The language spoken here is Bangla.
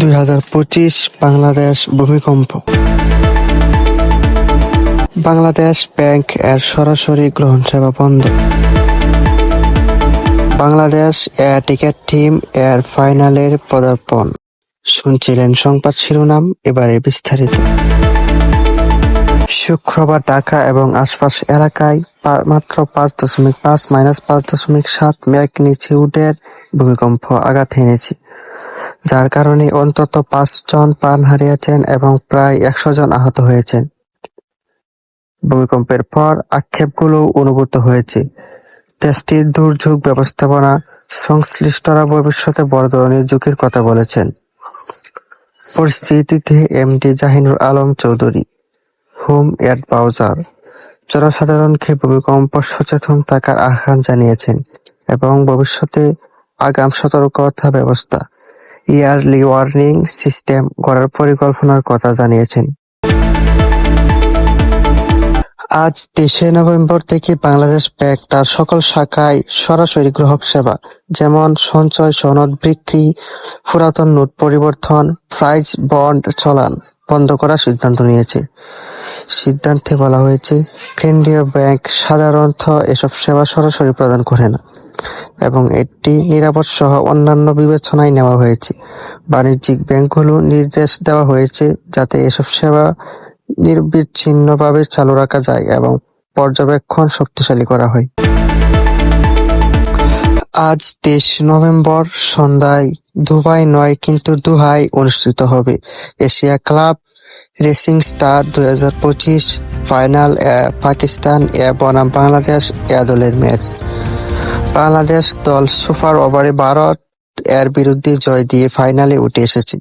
2025 বাংলাদেশ ভূমিকম্প। বাংলাদেশ ব্যাংক এর সরাসরি গ্রহণ সেবা বন্ধ। বাংলাদেশ এয়ার টিকেট টিম এর ফাইনালের পদার্পণ। শুনছিলেন সংবাদ শিরোনাম, এবারে বিস্তারিত। শুক্রবার ঢাকা এবং আশপাশ এলাকায় মাত্র 5.5-5.7 ম্যাগনিটিউডের ভূমিকম্প আঘাত এনেছে, যার কারণে অন্তত 5 জন প্রাণ হারিয়েছেন এবং প্রায় 100 জন আহত হয়েছেন। ভূমিকম্পের পর আক্ষেপগুলো অনুভূত হয়েছে। দেশটির দুর্যোগ ব্যবস্থাপনা সংশ্লিষ্টরা ভবিষ্যতে বড় ধরনের ঝুঁকির কথা বলেছেন। পরিস্থিতিতে MD Jahinur Alam Chowdhury, home adviser, জনসাধারণকে ভূমিকম্প সচেতন থাকার আহ্বান জানিয়েছেন এবং ভবিষ্যতে আগাম সতর্কতা ব্যবস্থা, ইয়ারলি ওয়ার্নিং সিস্টেম গড়ার পরিকল্পনার কথা জানিয়েছেন। আজ 23 নভেম্বর থেকে বাংলাদেশ ব্যাংক তার সকল শাখায় সরাসরি গ্রাহক সেবা, যেমন সঞ্চয় সনদ বিক্রি, পুরাতন নোট পরিবর্তন, প্রাইজ বন্ড চালান বন্ধ করার সিদ্ধান্ত নিয়েছে। সিদ্ধান্তে বলা হয়েছে, কেন্দ্রীয় ব্যাংক সাধারণত এসব সেবা সরাসরি প্রদান করে না এবং এটি নিরাপদ সহ অন্যান্য বিবেচনায় নেওয়া হয়েছে। বাণিজ্যিক ব্যাংকগুলো নির্দেশ দেওয়া হয়েছে যাতে এসব সেবা নিরবিচ্ছিন্নভাবে চালু রাখা যায় এবং পর্যবেক্ষণ শক্তিশালী করা হয়। আজ 23 নভেম্বর সন্ধ্যায় দুবাই নয় কিন্তু দোহায় অনুষ্ঠিত হবে Asia club racing star 2025 final Pakistan বনাম বাংলাদেশ দলের ম্যাচ। বাংলাদেশ দল সুপার ওভারে ভারত এর বিরুদ্ধে জয় দিয়ে ফাইনালে উঠে এসেছে।